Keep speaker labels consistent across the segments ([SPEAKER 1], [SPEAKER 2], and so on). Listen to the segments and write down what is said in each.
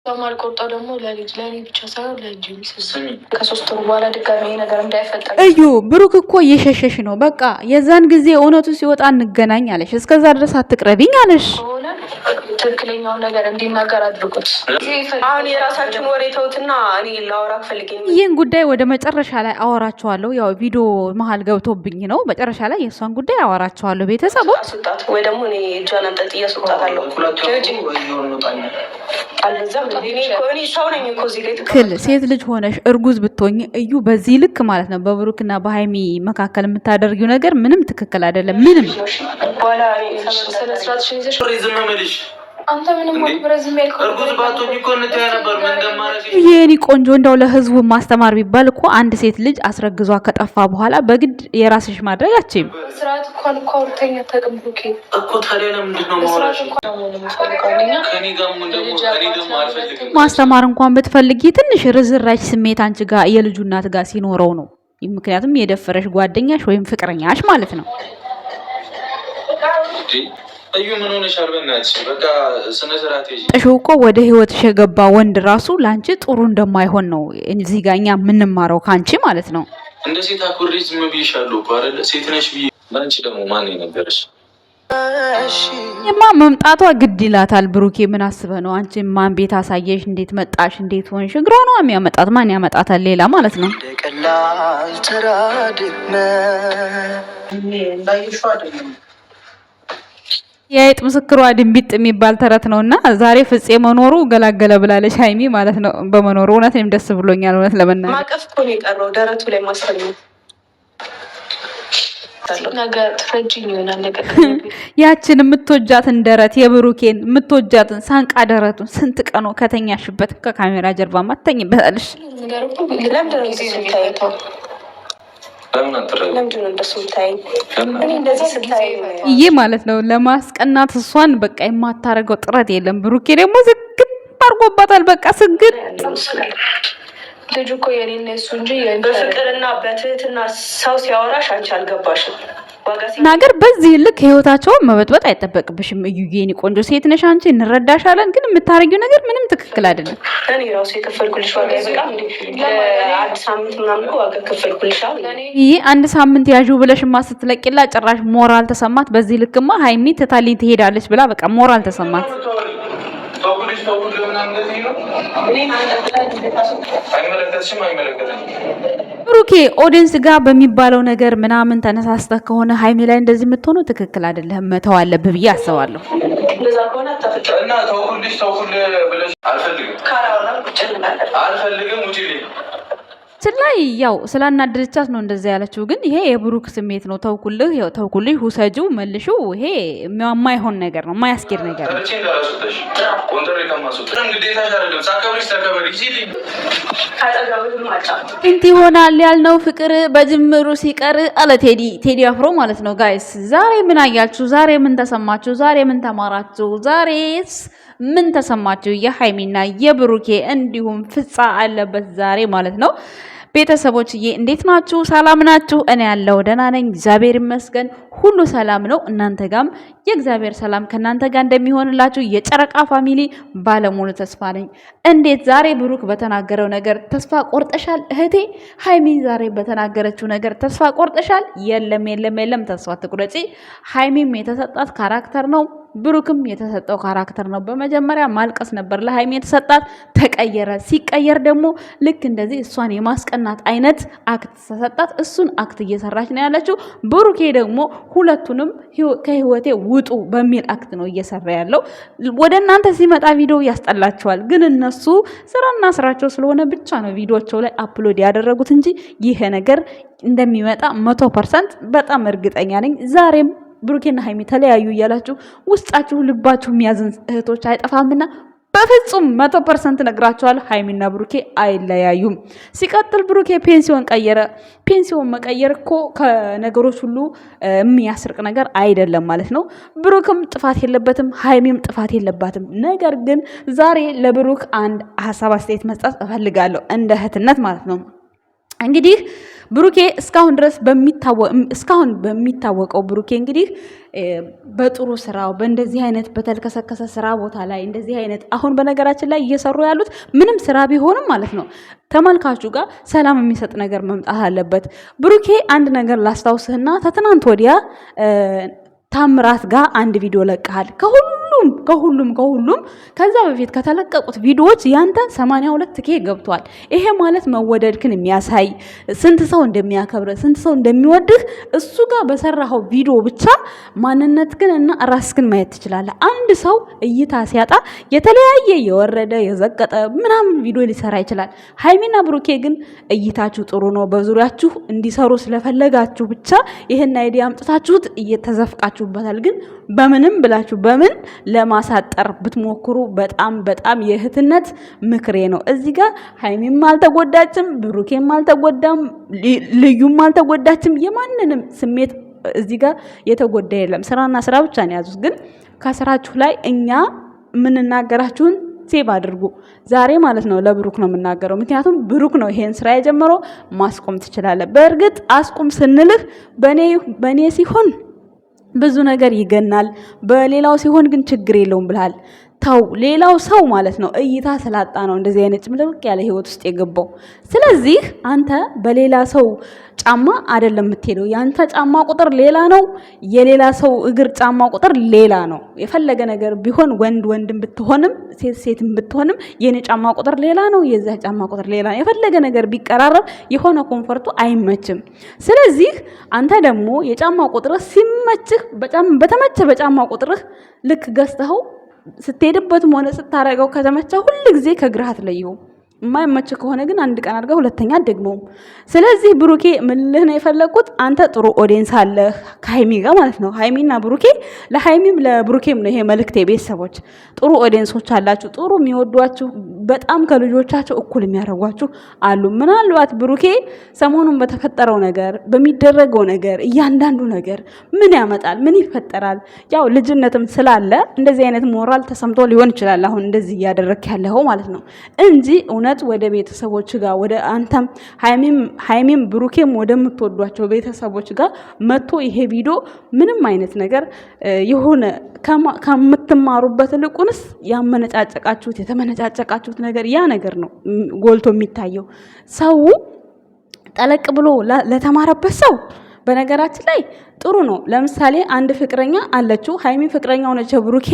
[SPEAKER 1] ተማል ቆጣ ደግሞ ለልጅ ብቻ ሳይሆን ለጂም ከ3 ወር በኋላ ድጋሚ ነገር እንዳይፈጠር እዩ ብሩክ እኮ እየሸሸሽ ነው። በቃ የዛን ጊዜ እውነቱ ሲወጣ እንገናኝ አለሽ። እስከዛ ድረስ አትቅረቢኝ አለሽ። ትክክለኛው ነገር እንዲናገር አድርጉት። አሁን የራሳችን ወሬ ተውትና እኔ ላወራ ፈልገኝ ይሄን ጉዳይ ወደ መጨረሻ ላይ አወራቸዋለሁ። ያው ቪዲዮ መሀል ገብቶብኝ ነው። መጨረሻ ላይ የሷን ጉዳይ አወራቸዋለሁ። ቤተሰቦች አስወጣት ወይ ደግሞ እኔ እጇን አንጠልጥ እያስወጣታለሁ። ክል ሴት ልጅ ሆነሽ እርጉዝ ብትሆኝ እዩ በዚህ ልክ ማለት ነው በብሩክና በሃይሚ መካከል የምታደርጊው ነገር ምንም ትክክል አይደለም። ምንም አንተ ምንም የኔ ቆንጆ እንደው ለህዝቡ ማስተማር ቢባል እኮ አንድ ሴት ልጅ አስረግዟ ከጠፋ በኋላ በግድ የራስሽ ማድረግ አችም ስርዓት እንኳን ኮርተኛ ተቀምጡኪ እኮ ታዲያ ለምንድነው ማስተማር እንኳን ብትፈልጊ ትንሽ ርዝራሽ ስሜት አንቺ ጋር የልጁ እናት ጋር ሲኖረው ነው። ምክንያቱም የደፈረሽ ጓደኛሽ ወይም ፍቅረኛሽ ማለት ነው። እዩ ምን ሆነሻል? በእናትሽ በቃ ስነ ስርዓት ይጂ እኮ ወደ ህይወትሽ የገባ ወንድ ራሱ ላንቺ ጥሩ እንደማይሆን ነው እዚህ ጋር እኛ የምንማረው ካንቺ ማለት ነው። እንደ ሴት አኩሪ ዝም ብዬሻለሁ እኮ አይደል? ሴት ነሽ ብዬ ባንቺ ደግሞ ማን ይነገርሽ? መምጣቷ ግድ ይላታል። ብሩኬ ምን አስበህ ነው? አንቺ ማን ቤት አሳየሽ? እንዴት መጣሽ? እንዴት ሆንሽ? እግሯ ነው የሚያመጣት። ማን ያመጣታል ሌላ ማለት ነው? ቀላል ተራድመ የአይጥ ምስክሯ ድንቢጥ የሚባል ተረት ነውና ዛሬ ፍፄ መኖሩ ገላገለ ብላለች ሃይሚ ማለት ነው። በመኖሩ እውነትም ደስ ብሎኛል። እውነት ለመናገር ማቀፍ እኮ ነው የቀረው ደረቱ ላይ ማስፈለግ ነገር ትረጅኝ ይሆናል። ነገር ያችን የምትወጃትን ደረት የብሩኬን የምትወጃትን ሳንቃ ደረቱን ስንት ቀኖ ከተኛሽበት ከካሜራ ጀርባ ማተኝበታለሽ። ይሄ ማለት ነው ለማስቀናት እሷን በቃ የማታረገው ጥረት የለም። ብሩኬ ደግሞ ዝግት አድርጎባታል። በቃ ስግት ልጅ እኮ የኔና እሱ እንጂ በፍቅርና በትህትና ሰው ሲያወራሽ አንቺ አልገባሽም። ነገር በዚህ ልክ ህይወታቸውን መበጥበጥ አይጠበቅብሽም። እዩዬ የኔ ቆንጆ ሴት ነሽ አንቺ እንረዳሻለን፣ ግን የምታረጊው ነገር ምንም ትክክል አይደለም። እኔ ራሱ የከፈልኩልሽ ዋጋ ይበቃል እንዴ? አንድ ሳምንት ምናምን እኮ ዋጋ ከፈልኩልሽ። ይሄ አንድ ሳምንት ያዡ ብለሽማ ስትለቂላ ጭራሽ ሞራል ተሰማት። በዚህ ልክማ ሃይሚ ትታልኝ ትሄዳለች ብላ በቃ ሞራል ተሰማት። ብሩኬ ኦዲየንስ ጋር በሚባለው ነገር ምናምን ተነሳስተህ ከሆነ ሃይሚ ላይ እንደዚህ የምትሆነው ትክክል አይደለም። መተው አለብህ ብዬ አስባለሁ። ላይ ያው ስላናደረቻት ነው እንደዛ ያለችው። ግን ይሄ የብሩክ ስሜት ነው። ተውኩልህ ሁሰጁ መልሹ። ይሄ የማይሆን ነገር ነው፣ የማያስኬድ ነገር ነው። እንት ይሆናል ያልነው ፍቅር በጅምሩ ሲቀር አለ ቴዲ አፍሮ ማለት ነው። ጋይስ ዛሬ ምን አያችሁ? ዛሬ ምን ተሰማችሁ? ዛሬ ምን ተማራችሁ? ዛሬስ ምን ተሰማችሁ? የሃይሚና የብሩኬ እንዲሁም ፍጻ አለበት ዛሬ ማለት ነው። ቤተሰቦችዬ እንዴት ናችሁ? ሰላም ናችሁ? እኔ ያለው ደህና ነኝ፣ እግዚአብሔር ይመስገን፣ ሁሉ ሰላም ነው። እናንተ ጋም የእግዚአብሔር ሰላም ከናንተ ጋር እንደሚሆንላችሁ የጨረቃ ፋሚሊ ባለሙሉ ተስፋ ነኝ። እንዴት ዛሬ ብሩክ በተናገረው ነገር ተስፋ ቆርጠሻል እህቴ? ሃይሚ ዛሬ በተናገረችው ነገር ተስፋ ቆርጠሻል? የለም፣ ተስፋ ትቁረጪ። ሃይሚም የተሰጣት ካራክተር ነው፣ ብሩክም የተሰጠው ካራክተር ነው። በመጀመሪያ ማልቀስ ነበር ለሃይሚ የተሰጣት፣ ተቀየረ። ሲቀየር ደግሞ ልክ እንደዚህ እሷን የማስቀናት አይነት አክት ተሰጣት። እሱን አክት እየሰራች ነው ያለችው። ብሩኬ ደግሞ ሁለቱንም ከህይወቴ ውጡ በሚል አክት ነው እየሰራ ያለው። ወደ እናንተ ሲመጣ ቪዲዮ ያስጠላቸዋል፣ ግን እነሱ ስራና ስራቸው ስለሆነ ብቻ ነው ቪዲዮቸው ላይ አፕሎድ ያደረጉት እንጂ ይሄ ነገር እንደሚመጣ 100% በጣም እርግጠኛ ነኝ። ዛሬም ብሩኬና ሃይሚ ተለያዩ እያላችሁ ውስጣችሁ ልባችሁ የሚያዝን እህቶች አይጠፋምና በፍጹም 100% ነግራችኋል። ሃይሚና ብሩኬ አይለያዩም። ሲቀጥል ብሩኬ ፔንሲዮን ቀየረ። ፔንሲዮን መቀየር እኮ ከነገሮች ሁሉ የሚያስርቅ ነገር አይደለም ማለት ነው። ብሩክም ጥፋት የለበትም፣ ሃይሚም ጥፋት የለባትም። ነገር ግን ዛሬ ለብሩክ አንድ ሀሳብ አስተያየት መስጠት እፈልጋለሁ እንደ እህትነት ማለት ነው። እንግዲህ ብሩኬ እስካሁን በሚታወቀው ብሩኬ እንግዲህ በጥሩ ስራው በእንደዚህ አይነት በተልከሰከሰ ስራ ቦታ ላይ እንደዚህ አይነት አሁን በነገራችን ላይ እየሰሩ ያሉት ምንም ስራ ቢሆንም ማለት ነው ተመልካቹ ጋር ሰላም የሚሰጥ ነገር መምጣት አለበት። ብሩኬ አንድ ነገር ላስታውስህና ተትናንት ወዲያ ታምራት ጋር አንድ ቪዲዮ ለቀሃል። ከሁሉም ከዛ በፊት ከተለቀቁት ቪዲዮዎች ያንተ 82K ገብቷል። ይሄ ማለት መወደድክን የሚያሳይ ስንት ሰው እንደሚያከብረ ስንት ሰው እንደሚወድህ እሱ ጋር በሰራኸው ቪዲዮ ብቻ ማንነትክን እና ራስክን ማየት ትችላለህ። አንድ ሰው እይታ ሲያጣ የተለያየ የወረደ የዘቀጠ ምናምን ቪዲዮ ሊሰራ ይችላል። ሃይሚና ብሩኬ ግን እይታችሁ ጥሩ ነው። በዙሪያችሁ እንዲሰሩ ስለፈለጋችሁ ብቻ ይሄን አይዲያ አምጥታችሁት እየተዘፍቃችሁበታል። ግን በምንም ብላችሁ በምን ለማሳጠር ብትሞክሩ በጣም የእህትነት ምክሬ ነው። እዚህ ጋር ሃይሚም አልተጎዳችም፣ ብሩኬም አልተጎዳም፣ ልዩም አልተጎዳችም። የማንንም ስሜት እዚህ ጋር የተጎዳ የለም። ስራና ስራ ብቻ ነው ያዙት። ግን ከስራችሁ ላይ እኛ የምንናገራችሁን ሴቭ አድርጉ። ዛሬ ማለት ነው ለብሩክ ነው የምናገረው። ምክንያቱም ብሩክ ነው ይሄን ስራ የጀመረው። ማስቆም ትችላለህ። በእርግጥ አስቁም ስንልህ በኔ ሲሆን ብዙ ነገር ይገናል፣ በሌላው ሲሆን ግን ችግር የለውም ብለሃል። ተው፣ ሌላው ሰው ማለት ነው እይታ ስላጣ ነው እንደዚህ አይነት ጭምልቅ ያለ ህይወት ውስጥ የገባው። ስለዚህ አንተ በሌላ ሰው ጫማ አይደለም የምትሄደው። ያንተ ጫማ ቁጥር ሌላ ነው፣ የሌላ ሰው እግር ጫማ ቁጥር ሌላ ነው። የፈለገ ነገር ቢሆን ወንድም ብትሆንም ሴትም ብትሆንም የኔ ጫማ ቁጥር ሌላ ነው፣ የዛ ጫማ ቁጥር ሌላ ነው። የፈለገ ነገር ቢቀራረብ የሆነ ኮንፈርቱ አይመችም። ስለዚህ አንተ ደግሞ የጫማ ቁጥርህ ሲመችህ በተመቸ በጫማ ቁጥርህ ልክ ገዝተኸው ስትሄድበትም ሆነ ስታረገው ከተመቻ ሁሉ ጊዜ ከግርህ አትለይው። የማይመች ከሆነ ግን አንድ ቀን አድርገህ ሁለተኛ ደግሞም። ስለዚህ ብሩኬ ምልህ ነው የፈለኩት፣ አንተ ጥሩ ኦዲየንስ አለህ ከሃይሚ ጋር ማለት ነው። ሃይሚና ብሩኬ ለሃይሚም ለብሩኬም ነው ይሄ መልእክቴ። ቤተሰቦች ጥሩ ኦዲየንሶች አላችሁ፣ ጥሩ የሚወዷችሁ በጣም ከልጆቻቸው እኩል የሚያደርጓችሁ አሉ። ምናልባት ብሩኬ ሰሞኑን በተፈጠረው ነገር በሚደረገው ነገር እያንዳንዱ ነገር ምን ያመጣል ምን ይፈጠራል፣ ያው ልጅነትም ስላለ እንደዚህ አይነት ሞራል ተሰምቶ ሊሆን ይችላል አሁን እንደዚህ እያደረክ ያለው ማለት ነው እንጂ ወደ ቤተሰቦች ጋር ወደ አንተም ሃይሚም ብሩኬም ወደምትወዷቸው ቤተሰቦች ጋር መጥቶ ይሄ ቪዲዮ ምንም አይነት ነገር የሆነ ከምትማሩበት ልቁንስ የተመነጫጨቃችሁት ነገር ያ ነገር ነው ጎልቶ የሚታየው። ሰው ጠለቅ ብሎ ለተማረበት ሰው በነገራችን ላይ ጥሩ ነው። ለምሳሌ አንድ ፍቅረኛ አለችው፣ ሃይሚ ፍቅረኛ ሆነች ብሩኬ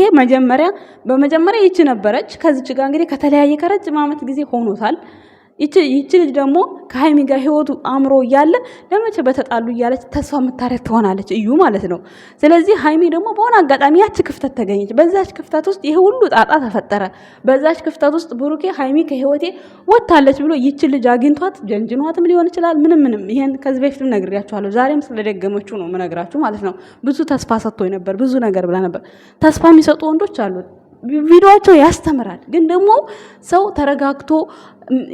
[SPEAKER 1] በመጀመሪያ ይቺ ነበረች። ከዚች ጋር እንግዲህ ከተለያየ ከረጅም ዓመት ጊዜ ሆኖታል። ይቺ ልጅ ደግሞ ከሃይሚ ጋር ህይወቱ አምሮ እያለ ለመቼ በተጣሉ እያለች ተስፋ የምታረግ ትሆናለች እዩ ማለት ነው። ስለዚህ ሃይሚ ደግሞ በሆነ አጋጣሚ ያቺ ክፍተት ተገኘች። በዛች ክፍተት ውስጥ ይሄ ሁሉ ጣጣ ተፈጠረ። በዛች ክፍተት ውስጥ ብሩኬ ሃይሚ ከህይወቴ ወጣለች ብሎ ይቺ ልጅ አግኝቷት ጀንጅኗትም ሊሆን ይችላል። ምንም ይሄን ከዚህ በፊትም ነግሬያችኋለሁ። ዛሬም ስለደገመችው ነው የምነግራችሁ ማለት ነው። ብዙ ተስፋ ሰጥቶኝ ነበር፣ ብዙ ነገር ብላ ነበር። ተስፋ የሚሰጡ ወንዶች አሉ። ቪዲዮአቸው ያስተምራል። ግን ደግሞ ሰው ተረጋግቶ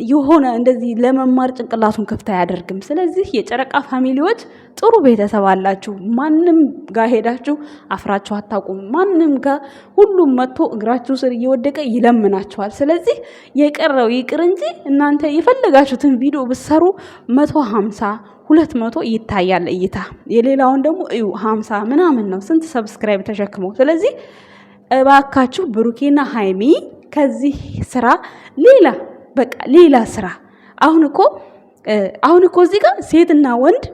[SPEAKER 1] የሆነ እንደዚህ ለመማር ጭንቅላቱን ክፍት አያደርግም። ስለዚህ የጨረቃ ፋሚሊዎች ጥሩ ቤተሰብ አላችሁ። ማንም ጋር ሄዳችሁ አፍራችሁ አታውቁም። ማንም ጋር ሁሉም መጥቶ እግራችሁ ስር እየወደቀ ይለምናችኋል። ስለዚህ የቀረው ይቅር እንጂ እናንተ የፈለጋችሁትን ቪዲዮ ብትሰሩ 150 200 ይታያል እይታ። የሌላውን ደግሞ እዩ 50 ምናምን ነው ስንት ሰብስክራይብ ተሸክመው። ስለዚህ እባካችሁ ብሩኬና ሃይሚ ከዚህ ስራ ሌላ ስራ አሁን እኮ እዚህ ጋር ሴትና ወንድ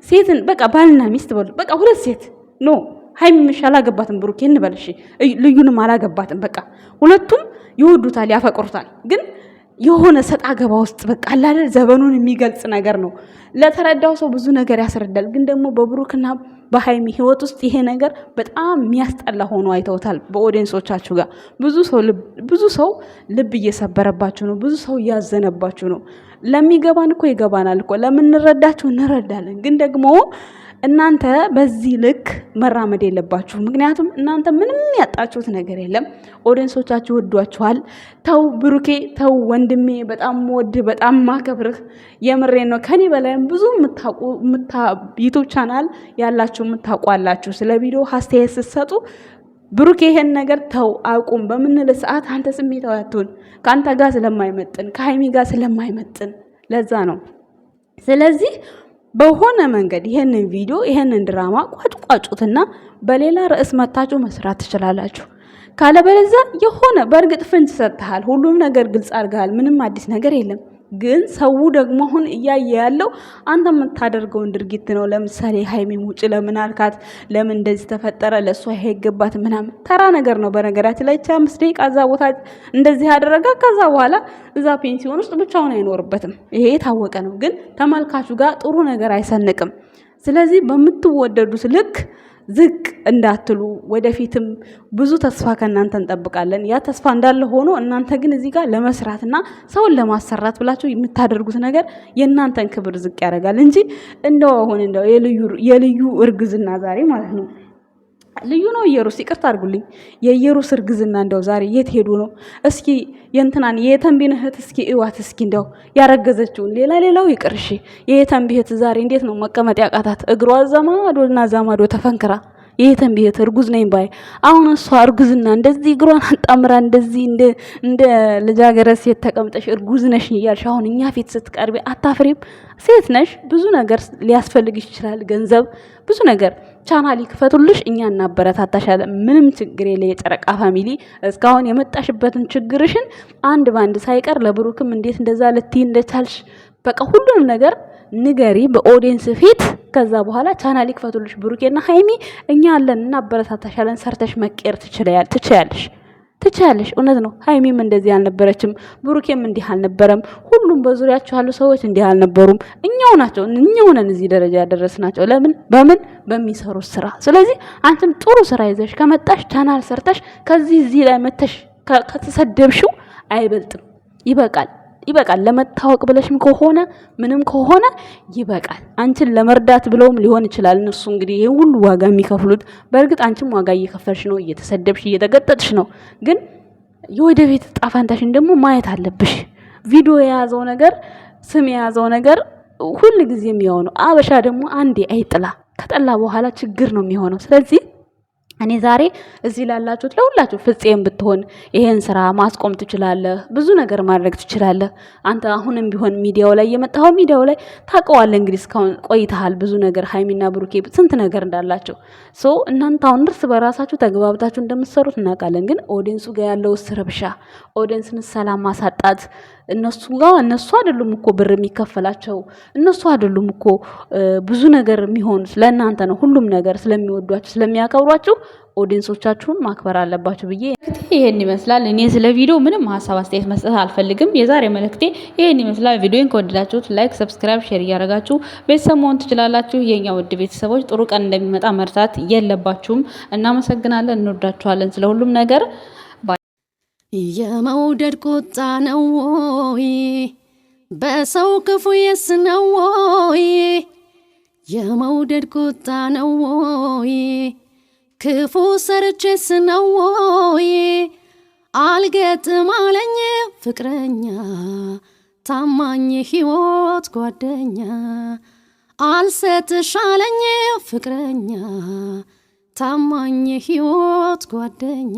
[SPEAKER 1] ሴትን በቃ ባልና ሚስት በሉ በቃ ሁለት ሴት ኖ ሃይሚ ምሽ አላገባትም ብሩኬ እንበልሽ ልዩንም አላገባትም። በቃ ሁለቱም ይወዱታል ያፈቅሩታል። ግን የሆነ ሰጣ ገባ ውስጥ በቃ አላለ ዘበኑን የሚገልጽ ነገር ነው። ለተረዳው ሰው ብዙ ነገር ያስረዳል። ግን ደግሞ በብሩክና በሃይሚ ህይወት ውስጥ ይሄ ነገር በጣም የሚያስጠላ ሆኖ አይተውታል። በኦዲየንሶቻችሁ ጋር ብዙ ሰው ልብ እየሰበረባችሁ ነው። ብዙ ሰው እያዘነባችሁ ነው። ለሚገባን እኮ ይገባናል እኮ ለምንረዳችሁ እንረዳለን። ግን ደግሞ እናንተ በዚህ ልክ መራመድ የለባችሁ። ምክንያቱም እናንተ ምንም ያጣችሁት ነገር የለም። ኦዲየንሶቻችሁ ወዷችኋል። ተው ብሩኬ ተው ወንድሜ፣ በጣም ወድህ በጣም ማከብርህ የምሬ ነው። ከኔ በላይም ብዙ ዩቲዩብ ቻናል ያላችሁ የምታውቋላችሁ ስለ ቪዲዮ አስተያየት ስትሰጡ ብሩኬ ይሄን ነገር ተው አቁም በምንል ሰዓት አንተ ስሜታዊ አትሁን። ከአንተ ጋር ስለማይመጥን ከሃይሚ ጋር ስለማይመጥን ለዛ ነው
[SPEAKER 2] ስለዚህ በሆነ መንገድ ይሄንን ቪዲዮ ይሄንን ድራማ ቋጭቋጩትና በሌላ ርዕስ መታችሁ መስራት ትችላላችሁ። ካለበለዚያ የሆነ በእርግጥ ፍንጭ ሰጥተሃል፣ ሁሉም ነገር ግልጽ አድርገሃል፣ ምንም አዲስ ነገር የለም። ግን ሰው ደግሞ አሁን እያየ ያለው አንተ የምታደርገውን ድርጊት ነው። ለምሳሌ ሃይሚም ውጭ ለምን አልካት? ለምን እንደዚህ ተፈጠረ? ለእሷ ይሄ ይገባት ምናምን ተራ ነገር ነው። በነገራችን ላይ 5 ደቂቃ እዛ ቦታ እንደዚህ ያደረጋ ከዛ በኋላ እዛ ፔንሲዮን ውስጥ ብቻውን አይኖርበትም። ይሄ የታወቀ ነው። ግን ተመልካቹ ጋር ጥሩ ነገር አይሰንቅም። ስለዚህ በምትወደዱት ልክ ዝቅ እንዳትሉ፣ ወደፊትም ብዙ ተስፋ ከእናንተ እንጠብቃለን። ያ ተስፋ እንዳለ ሆኖ እናንተ ግን እዚህ ጋር ለመስራትና ሰውን ለማሰራት ብላችሁ የምታደርጉት ነገር የእናንተን ክብር ዝቅ ያደርጋል እንጂ እንደው አሁን እንደው የልዩ እርግዝና ዛሬ ማለት ነው ልዩ ነው። ኢየሩስ ይቅርታ አድርጉልኝ። የኢየሩስ እርግዝና እንደው ዛሬ የት ሄዱ ነው? እስኪ የእንትናን የተንቢን እህት እስኪ እዋት እስኪ እንደው ያረገዘችውን ሌላው ይቅርሽ። የተንቢ እህት ዛሬ እንዴት ነው መቀመጥ ያቃታት? እግሯ ዛማዶና ዛማዶ ተፈንክራ የተንቢ እህት እርጉዝ ነኝ ባይ። አሁን እሷ እርጉዝና እንደዚህ እግሯን አጣምራ እንደዚህ እንደ ልጃገረድ ሴት ተቀምጠሽ እርጉዝ ነሽ እያልሽ አሁን እኛ ፊት ስትቀርቢ አታፍሪም? ሴት ነሽ። ብዙ ነገር ሊያስፈልግሽ ይችላል፣ ገንዘብ፣ ብዙ ነገር። ቻናል ይክፈቱልሽ፣ እኛ እናበረታታሻለን። ምንም ችግር የለ። የጨረቃ ፋሚሊ እስካሁን የመጣሽበትን ችግርሽን አንድ ባንድ ሳይቀር ለብሩክም እንዴት እንደዛ ልትይ እንደቻልሽ በቃ ሁሉንም ነገር ንገሪ በኦዲየንስ ፊት። ከዛ በኋላ ቻናል ይክፈቱልሽ ብሩኬና ሃይሚ፣ እኛ አለን፣ እናበረታታሻለን። ሰርተሽ መቀየር ትችያለሽ። እውነት ነው። ሃይሚም እንደዚህ አልነበረችም፣ ብሩኬም እንዲህ አልነበረም። ሁሉም በዙሪያቸው ያሉ ሰዎች እንዲህ አልነበሩም። እኛው ነን እዚህ ደረጃ ያደረስናቸው። ለምን? በሚሰሩት ስራ። ስለዚህ አንቺም ጥሩ ስራ ይዘሽ ከመጣሽ ቻናል ሰርተሽ ከዚህ እዚህ ላይ መተሽ ከተሰደብሽው አይበልጥም። ይበቃል። ለመታወቅ ብለሽም ከሆነ ምንም ከሆነ ይበቃል። አንቺን ለመርዳት ብለውም ሊሆን ይችላል እነሱ እንግዲህ ይሄ ሁሉ ዋጋ የሚከፍሉት። በእርግጥ አንቺም ዋጋ እየከፈልሽ ነው፣ እየተሰደብሽ እየተገጠጥሽ ነው። ግን የወደፊት ጣፋንታሽን ደግሞ ማየት አለብሽ። ቪዲዮ የያዘው ነገር፣ ስም የያዘው ነገር ሁሉ ጊዜ የሚሆነው አበሻ ደግሞ አንዴ አይጥላ፣ ከጠላ በኋላ ችግር ነው የሚሆነው። ስለዚህ እኔ ዛሬ እዚህ ላላችሁት ለሁላችሁ ፍፄም ብትሆን ይሄን ስራ ማስቆም ትችላለህ፣ ብዙ ነገር ማድረግ ትችላለህ። አንተ አሁንም ቢሆን ሚዲያው ላይ የመጣው ሚዲያው ላይ ታውቀዋለህ። እንግዲህ እስካሁን ቆይተሃል፣ ብዙ ነገር ሃይሚና ብሩኬ ስንት ነገር እንዳላቸው እናንተ አሁን እርስ በራሳችሁ ተግባብታችሁ እንደምትሰሩት እናውቃለን። ግን ኦዲየንሱ ጋር ያለው ረብሻ፣ ኦዲየንስን ሰላም ማሳጣት እነሱ አይደሉም እኮ ብር የሚከፈላቸው፣ እነሱ አይደሉም እኮ ብዙ ነገር የሚሆኑት ለእናንተ ነው። ሁሉም ነገር ስለሚወዷችሁ ስለሚያከብሯችሁ ኦዲየንሶቻችሁን ማክበር አለባችሁ ብዬ ይሄን ይመስላል። እኔ ስለ ቪዲዮ ምንም ሀሳብ አስተያየት መስጠት አልፈልግም። የዛሬ መልእክቴ ይሄን ይመስላል። ቪዲዮን ከወደዳችሁት ላይክ፣ ሰብስክራይብ፣ ሼር እያደረጋችሁ ቤተሰብ መሆን ትችላላችሁ። የኛ ውድ ቤተሰቦች ጥሩ ቀን እንደሚመጣ መርሳት የለባችሁም። እናመሰግናለን፣ እንወዳችኋለን ስለ ሁሉም ነገር።
[SPEAKER 3] የመውደድ ቁጣ ነው ወይ በሰው ክፉ የስ ነው ወይ? የመውደድ ቁጣ ነው ወይ ክፉ ሰርቼስ ነው ወይ? አልገጥም አለኝ ፍቅረኛ ታማኝ ሕይወት ጓደኛ፣ አልሰጥሽ አለኝ ፍቅረኛ ታማኝ ሕይወት ጓደኛ።